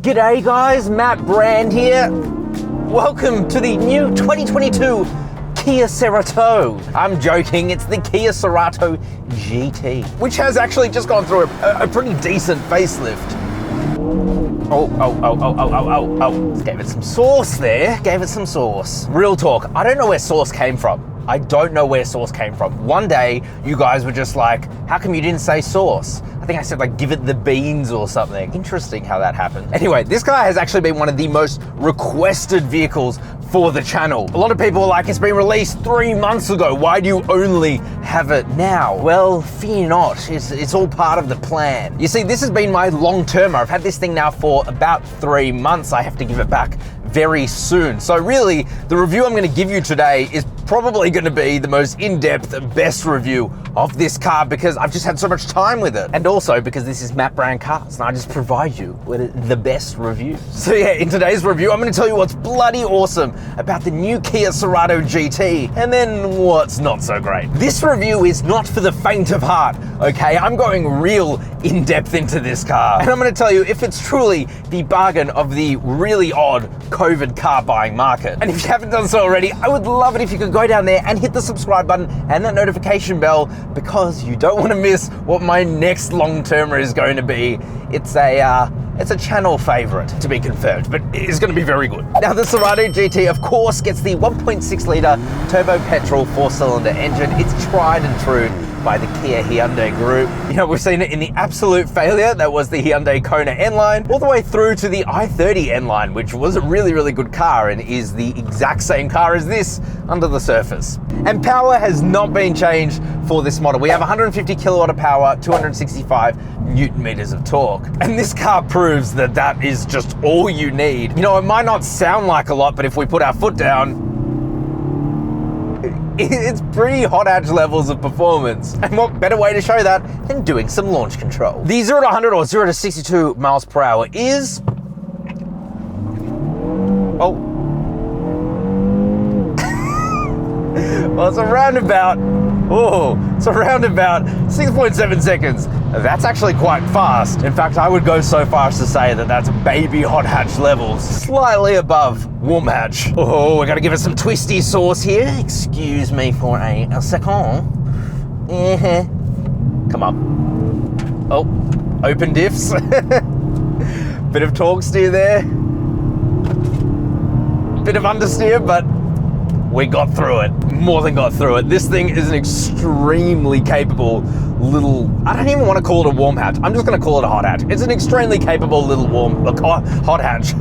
G'day guys, Matt Brand here. Welcome to the new 2022 Kia Cerato. I'm joking, it's the Kia Cerato GT, which has actually just gone through a pretty decent facelift. Oh. Gave it some sauce there, gave it some sauce. Real talk, I don't know where sauce came from. I don't know where sauce came from. One day, you guys were just like, how come you didn't say sauce? I think I said like, give it the beans or something. Interesting how that happened. Anyway, this car has actually been one of the most requested vehicles for the channel. A lot of people are like, it's been released 3 months ago. Why do you only have it now? Well, fear not, it's all part of the plan. You see, this has been my long-termer. I've had this thing now for about 3 months. I have to give it back very soon. So really, the review I'm gonna give you today is probably gonna be the most in-depth, best review of this car because I've just had so much time with it. And also because this is Matt Brand Cars and I just provide you with the best reviews. So yeah, in today's review, I'm gonna tell you what's bloody awesome about the new Kia Cerato GT and then what's not so great. This review is not for the faint of heart, okay? I'm going real in-depth into this car. And I'm gonna tell you if it's truly the bargain of the really odd COVID car buying market. And if you haven't done so already, I would love it if you could go down there and hit the subscribe button and that notification bell because you don't want to miss what my next long-termer is going to be. It's a channel favorite to be confirmed, but it's going to be very good. Now the Cerato GT of course gets the 1.6 litre turbo petrol 4-cylinder engine. It's tried and true by the Kia Hyundai group. You know, we've seen it in the absolute failure, that was the Hyundai Kona N-Line, all the way through to the i30 N-Line, which was a really, really good car and is the exact same car as this under the surface. And power has not been changed for this model. We have 150 kilowatt of power, 265 Newton meters of torque. And this car proves that that is just all you need. You know, it might not sound like a lot, but if we put our foot down, it's pretty hot hatch levels of performance. And what better way to show that than doing some launch control. The 0 to 100 or 0 to 62 miles per hour is... Oh. Well, it's around about 6.7 seconds. That's actually quite fast. In fact, I would go so far as to say that that's baby hot hatch levels, slightly above warm hatch. Oh, we gotta give it some twisty sauce here. Excuse me for a second. Come on. Oh, open diffs. Bit of torque steer there. Bit of understeer, but we got through it, more than got through it. This thing is an extremely capable little, I don't even want to call it a warm hatch. I'm just going to call it a hot hatch. It's an extremely capable little hot hatch.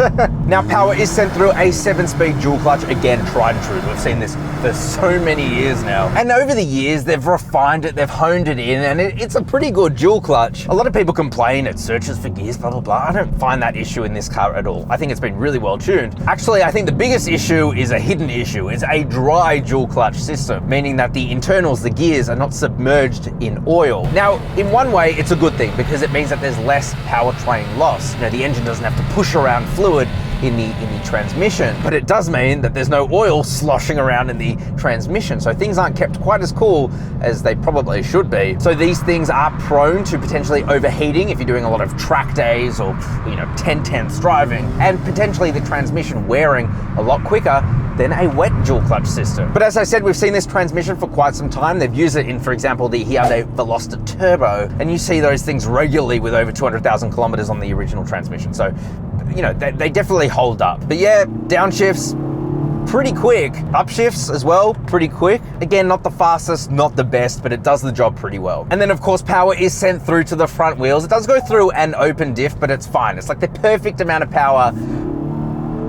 Now power is sent through a 7-speed dual clutch. Again, tried and true. We've seen this for so many years now. And over the years, they've refined it, they've honed it in, and it's a pretty good dual clutch. A lot of people complain it searches for gears, blah, blah, blah. I don't find that issue in this car at all. I think it's been really well tuned. Actually, I think the biggest issue is a hidden issue. It's a dry dual clutch system, meaning that the internals, the gears, are not submerged in oil. Now, in one way, it's a good thing because it means that there's less powertrain loss. You know, the engine doesn't have to push around fluid in the transmission, but it does mean that there's no oil sloshing around in the transmission, so things aren't kept quite as cool as they probably should be. So these things are prone to potentially overheating if you're doing a lot of track days or, you know, 10/10 driving, and potentially the transmission wearing a lot quicker than a wet dual clutch system. But as I said, we've seen this transmission for quite some time. They've used it in, for example, the Hyundai Veloster Turbo, and you see those things regularly with over 200,000 kilometers on the original transmission. So, you know, they definitely hold up. But yeah, downshifts, pretty quick. Upshifts as well, pretty quick. Again, not the fastest, not the best, but it does the job pretty well. And then of course, power is sent through to the front wheels. It does go through an open diff, but it's fine. It's like the perfect amount of power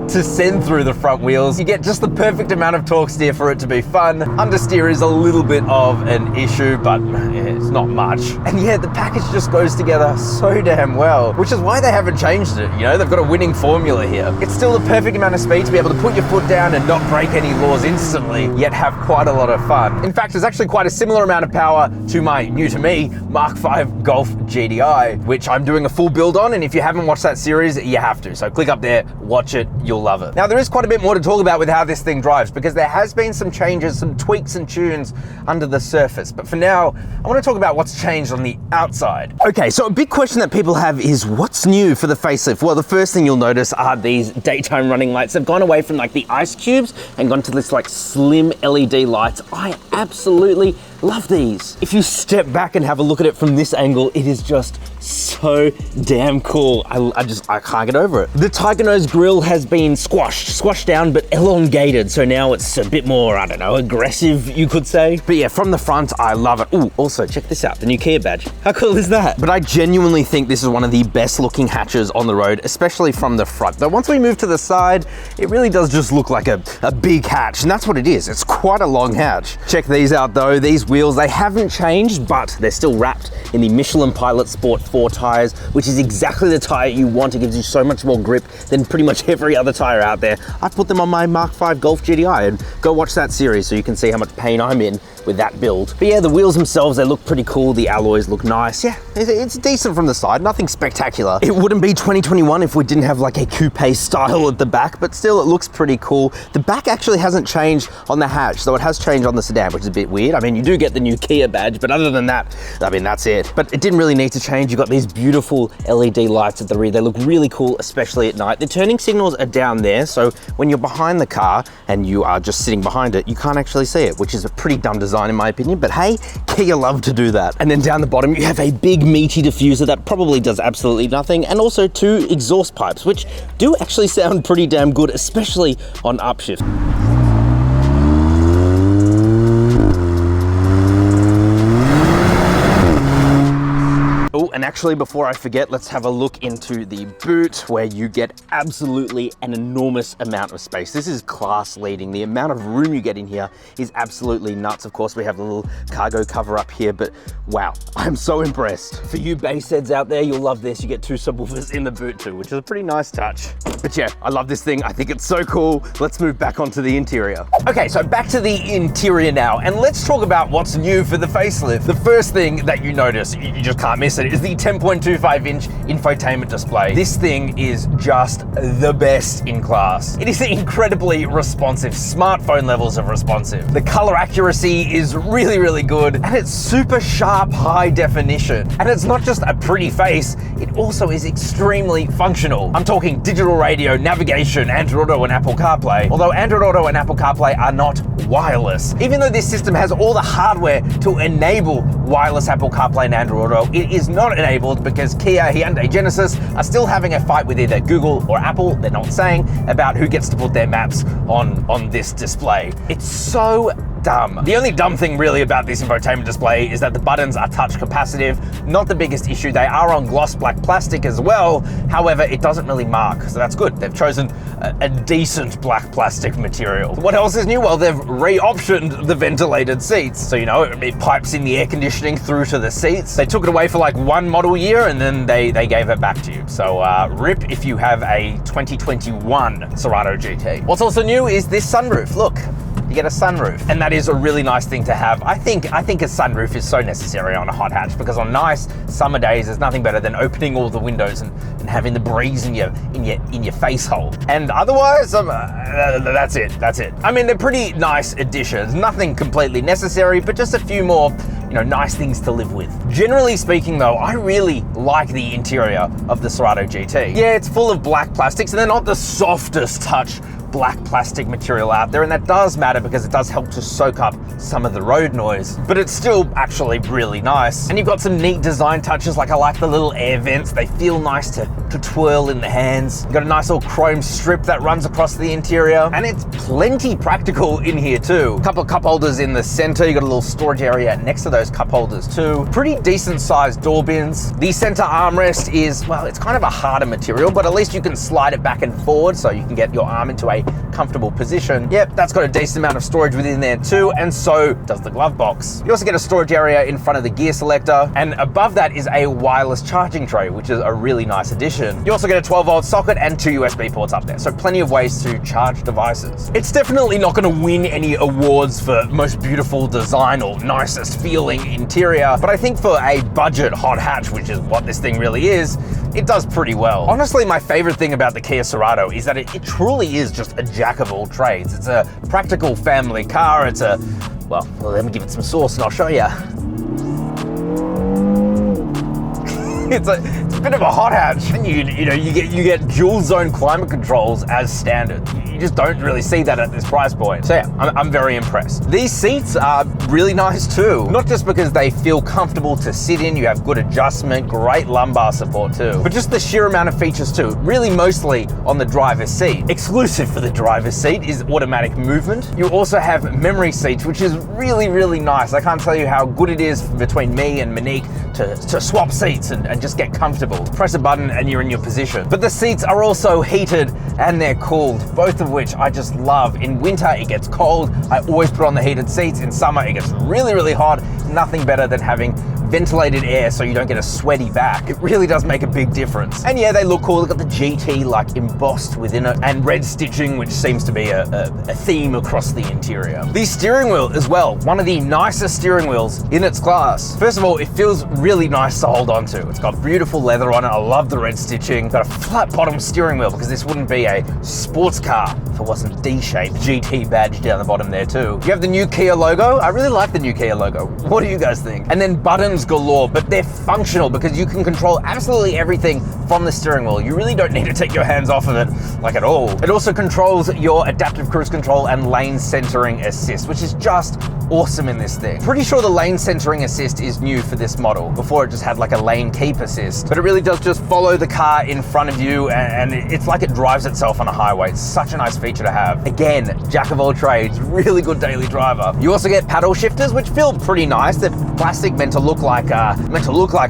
to send through the front wheels. You get just the perfect amount of torque steer for it to be fun. Understeer is a little bit of an issue, but it's not much. And yeah, the package just goes together so damn well, which is why they haven't changed it. You know, they've got a winning formula here. It's still the perfect amount of speed to be able to put your foot down and not break any laws instantly, yet have quite a lot of fun. In fact, it's actually quite a similar amount of power to my new to me Mark V Golf GDI, which I'm doing a full build on. And if you haven't watched that series, you have to. So click up there, watch it, you'll still love it. Now, there is quite a bit more to talk about with how this thing drives, because there has been some changes, some tweaks and tunes under the surface. But for now, I want to talk about what's changed on the outside. Okay, so a big question that people have is what's new for the facelift? Well, the first thing you'll notice are these daytime running lights. They've gone away from like the ice cubes and gone to this like slim LED lights. I absolutely love these. If you step back and have a look at it from this angle, it is just so damn cool. I can't get over it. The Tiger Nose grille has been squashed down, but elongated. So now it's a bit more, I don't know, aggressive, you could say. But yeah, from the front, I love it. Ooh, also check this out, the new Kia badge. How cool is that? But I genuinely think this is one of the best looking hatches on the road, especially from the front. Though once we move to the side, it really does just look like a big hatch, and that's what it is. It's quite a long hatch. Check these out though. These wheels, they haven't changed, but they're still wrapped in the Michelin Pilot Sport 4 tires, which is exactly the tire you want. It gives you so much more grip than pretty much every other tire out there. I've put them on my Mark V Golf GTI, and go watch that series so you can see how much pain I'm in with that build. But yeah, the wheels themselves, they look pretty cool. The alloys look nice. Yeah, it's decent from the side, nothing spectacular. It wouldn't be 2021 if we didn't have like a coupe style at the back, but still it looks pretty cool. The back actually hasn't changed on the hatch, though it has changed on the sedan, which is a bit weird. I mean, you do get the new Kia badge, but other than that, I mean, that's it. But it didn't really need to change. You've got these beautiful LED lights at the rear. They look really cool, especially at night. The turning signals are down there, so when you're behind the car and you are just sitting behind it, you can't actually see it, which is a pretty dumb design in my opinion, but hey, Kia love to do that. And then down the bottom, you have a big meaty diffuser that probably does absolutely nothing, and also 2 exhaust pipes, which do actually sound pretty damn good, especially on upshift. Oh, and actually, before I forget, let's have a look into the boot, where you get absolutely an enormous amount of space. This is class leading. The amount of room you get in here is absolutely nuts. Of course, we have the little cargo cover up here, but wow, I'm so impressed. For you bass heads out there, you'll love this. You get 2 subwoofers in the boot too, which is a pretty nice touch. But yeah, I love this thing. I think it's so cool. Let's move back onto the interior. Okay, so back to the interior now, and let's talk about what's new for the facelift. The first thing that you notice, you just can't miss it, is the 10.25-inch infotainment display. This thing is just the best in class. It is incredibly responsive, smartphone levels of responsive. The color accuracy is really, really good, and it's super sharp, high definition. And it's not just a pretty face, it also is extremely functional. I'm talking digital radio, navigation, Android Auto and Apple CarPlay. Although Android Auto and Apple CarPlay are not wireless. Even though this system has all the hardware to enable wireless Apple CarPlay and Android Auto, it is not enabled because Kia, Hyundai, Genesis are still having a fight with either Google or Apple, they're not saying, about who gets to put their maps on this display. It's so dumb. The only dumb thing really about this infotainment display is that the buttons are touch capacitive. Not the biggest issue. They are on gloss black plastic as well. However, it doesn't really mark, so that's good. They've chosen a decent black plastic material. What else is new? Well, they've re-optioned the ventilated seats. So, you know, it pipes in the air conditioning through to the seats. They took it away for like 1 model year and then they gave it back to you. So rip if you have a 2021 Cerato GT. What's also new is this sunroof. Look. You get a sunroof, and that is a really nice thing to have. I think a sunroof is so necessary on a hot hatch, because on nice summer days, there's nothing better than opening all the windows and having the breeze in your face hole. And otherwise, that's it. I mean, they're pretty nice additions. Nothing completely necessary, but just a few more, you know, nice things to live with. Generally speaking, though, I really like the interior of the Cerato GT. Yeah, it's full of black plastics, and they're not the softest touch black plastic material out there, and that does matter because it does help to soak up some of the road noise, but it's still actually really nice. And you've got some neat design touches, like I like the little air vents. They feel nice to twirl in the hands. You've got a nice little chrome strip that runs across the interior, and it's plenty practical in here too. A couple of cup holders in the center. You got a little storage area next to those cup holders too. Pretty decent sized door bins. The center armrest is, well, it's kind of a harder material, but at least you can slide it back and forward so you can get your arm into a a comfortable position. Yep, that's got a decent amount of storage within there too, and so does the glove box. You also get a storage area in front of the gear selector, and above that is a wireless charging tray, which is a really nice addition. You also get a 12-volt socket and 2 USB ports up there, so plenty of ways to charge devices. It's definitely not going to win any awards for most beautiful design or nicest feeling interior, but I think for a budget hot hatch, which is what this thing really is, it does pretty well. Honestly, my favorite thing about the Kia Cerato is that it truly is just a jack of all trades. It's a practical family car. It's a, well, let me give it some sauce and I'll show you. It's a bit of a hot hatch. And you get dual zone climate controls as standard. You just don't really see that at this price point. So yeah, I'm very impressed. These seats are really nice too. Not just because they feel comfortable to sit in, you have good adjustment, great lumbar support too, but just the sheer amount of features too, really mostly on the driver's seat. Exclusive for the driver's seat is automatic movement. You also have memory seats, which is really, really nice. I can't tell you how good it is between me and Monique to swap seats and just get comfortable. Press a button and you're in your position. But the seats are also heated and they're cooled, both of which I just love. In winter, it gets cold. I always put on the heated seats. In summer, it gets really, really hot. Nothing better than having ventilated air so you don't get a sweaty back. It really does make a big difference. And yeah, they look cool. They've got the GT like embossed within it and red stitching, which seems to be a theme across the interior. The steering wheel as well, one of the nicest steering wheels in its class. First of all, it feels really nice to hold on to. It's got beautiful leather on it. I love the red stitching. Got a flat bottom steering wheel because this wouldn't be a sports car if it wasn't D-shaped. GT badge down the bottom there too. You have the new Kia logo. I really like the new Kia logo. What do you guys think? And then buttons galore, but they're functional because you can control absolutely everything from the steering wheel. You really don't need to take your hands off of it like at all. It also controls your adaptive cruise control and lane centering assist, which is just awesome in this thing. Pretty sure the lane centering assist is new for this model. Before it just had like a lane keep assist, but it really does just follow the car in front of you and it's like it drives itself on a highway. It's such a nice feature to have. Again, jack of all trades, really good daily driver. You also get paddle shifters, which feel pretty nice. They're plastic, meant to look like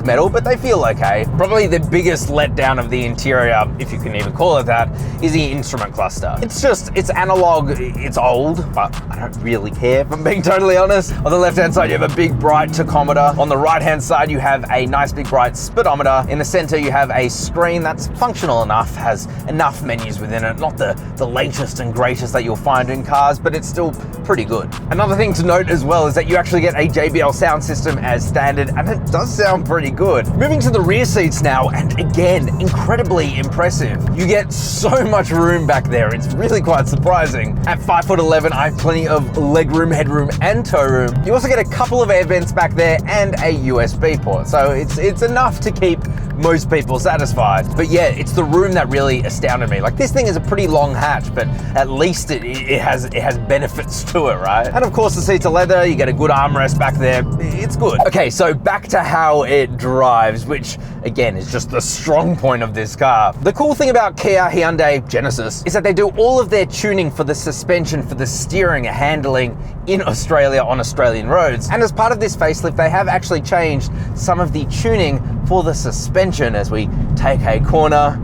metal, but they feel okay. Probably the biggest letdown of the interior, if you can even call it that, is the instrument cluster. It's analog, it's old, but I don't really care if I'm being totally honest. On the left-hand side, you have a big bright tachometer. On the right-hand side, you have a nice big bright speedometer. In the center, you have a screen that's functional enough, has enough menus within it, not the latest and greatest that you'll find in cars, but it's still pretty good. Another thing to note as well is that you actually get a JBL sound system as standard, and it does sound pretty good. Moving to the rear seats now, and again, incredibly impressive. You get so much room back there. It's really quite surprising. At 5'11", I have plenty of legroom, headroom, and toe room. You also get a couple of air vents back there and a USB port, so it's enough to keep most people satisfied. But yeah, it's the room that really astounded me. Like, this thing is a pretty long hatch, but at least it has benefits to it, right? And of course, the seats are leather. You get a good armrest back there. It's good. Okay, so back to how it drives, which again is just the strong point of this car. The cool thing about Kia, Hyundai, Genesis is that they do all of their tuning for the suspension, for the steering and handling in Australia on Australian roads. And as part of this facelift, they have actually changed some of the tuning for the suspension as we take a corner.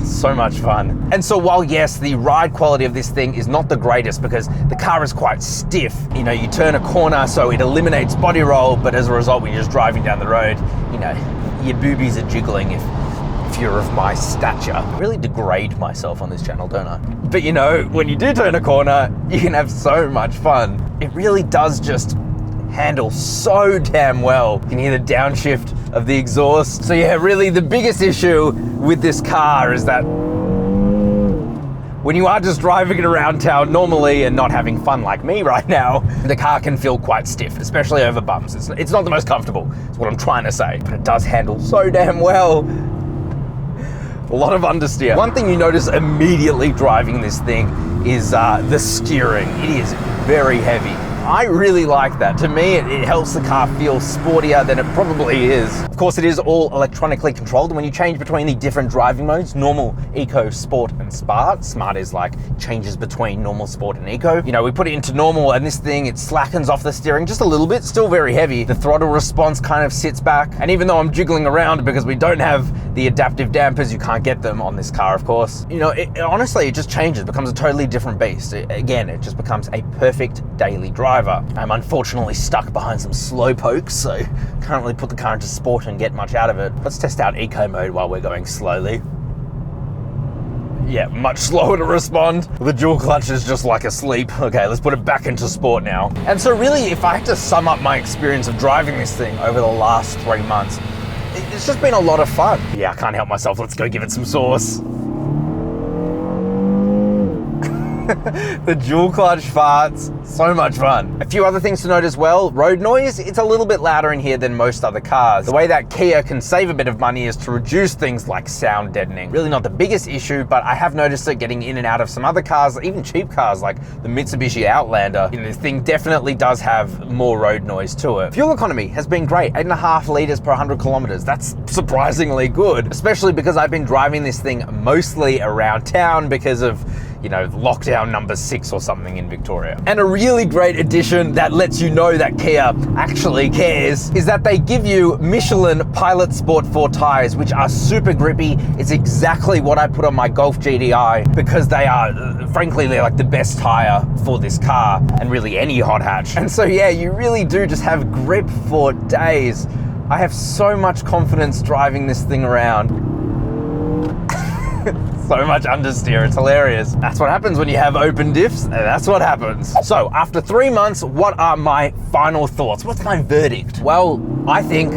So much fun. And so while yes, the ride quality of this thing is not the greatest because the car is quite stiff, you know, you turn a corner so it eliminates body roll, but as a result, when you're just driving down the road, you know, your boobies are jiggling if you're of my stature. I really degrade myself on this channel, don't I? But you know, when you do turn a corner, you can have so much fun. It really does just handle so damn well. You can hear the downshift of the exhaust. So yeah, really the biggest issue with this car is that when you are just driving it around town normally and not having fun like me right now, the car can feel quite stiff, especially over bumps. It's not the most comfortable, is what I'm trying to say, but it does handle so damn well. A lot of understeer. One thing you notice immediately driving this thing is the steering. It is very heavy. I really like that. To me, it helps the car feel sportier than it probably is. Of course, it is all electronically controlled, and when you change between the different driving modes, normal, eco, sport, and smart. Smart is like changes between normal, sport, and eco. You know, we put it into normal, and this thing, it slackens off the steering just a little bit, still very heavy. The throttle response kind of sits back, and even though I'm jiggling around because we don't have the adaptive dampers, you can't get them on this car, of course. You know, honestly, it just changes, becomes a totally different beast. Again, it just becomes a perfect daily driver. I'm unfortunately stuck behind some slow pokes, so can't really put the car into sport and get much out of it. Let's test out eco mode while we're going slowly. Yeah, much slower to respond. The dual clutch is just like asleep. Okay, let's put it back into sport now. And so really, if I had to sum up my experience of driving this thing over the last 3 months, it's just been a lot of fun. Yeah, I can't help myself. Let's go give it some sauce. The dual clutch farts, so much fun. A few other things to note as well. Road noise, it's a little bit louder in here than most other cars. The way that Kia can save a bit of money is to reduce things like sound deadening. Really not the biggest issue, but I have noticed it getting in and out of some other cars, even cheap cars like the Mitsubishi Outlander. You know, this thing definitely does have more road noise to it. Fuel economy has been great, 8.5 liters per 100 kilometers. That's surprisingly good, especially because I've been driving this thing mostly around town because of, you know, lockdown number 6 or something in Victoria. And a really great addition that lets you know that Kia actually cares is that they give you Michelin Pilot Sport 4 tires, which are super grippy. It's exactly what I put on my Golf GTI because they are, frankly, they're like the best tire for this car and really any hot hatch. And so yeah, you really do just have grip for days. I have so much confidence driving this thing around. So much understeer, it's hilarious. That's what happens when you have open diffs, that's what happens. So after 3 months, what are my final thoughts? What's my verdict? Well, I think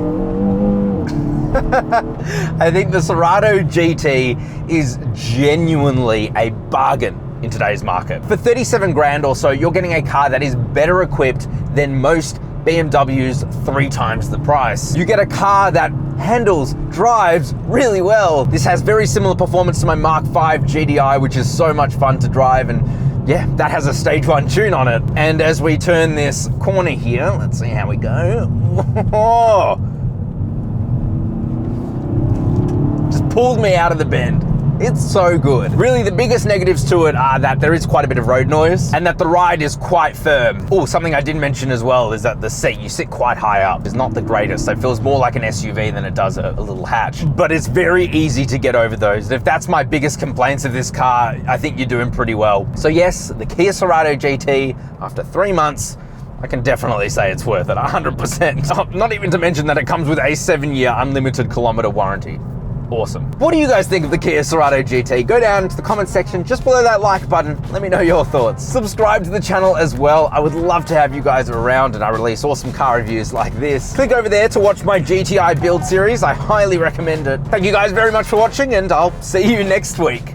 the Cerato GT is genuinely a bargain in today's market. For 37 grand or so, you're getting a car that is better equipped than most BMW's 3 times the price. You get a car that handles, drives really well. This has very similar performance to my Mark V GDI, which is so much fun to drive, and yeah, that has a stage 1 tune on it. And as we turn this corner here, let's see how we go. Just pulled me out of the bend. It's so good. Really, the biggest negatives to it are that there is quite a bit of road noise and that the ride is quite firm. Oh, something I didn't mention as well is that the seat, you sit quite high up, is not the greatest. It feels more like an SUV than it does a little hatch. But it's very easy to get over those. If that's my biggest complaints of this car, I think you're doing pretty well. So yes, the Kia Cerato GT, after 3 months, I can definitely say it's worth it, 100%. Not even to mention that it comes with a 7-year unlimited kilometer warranty. Awesome. What do you guys think of the Kia Cerato GT? Go down to the comment section just below that like button. Let me know your thoughts. Subscribe to the channel as well. I would love to have you guys around and I release awesome car reviews like this. Click over there to watch my GTI build series. I highly recommend it. Thank you guys very much for watching and I'll see you next week.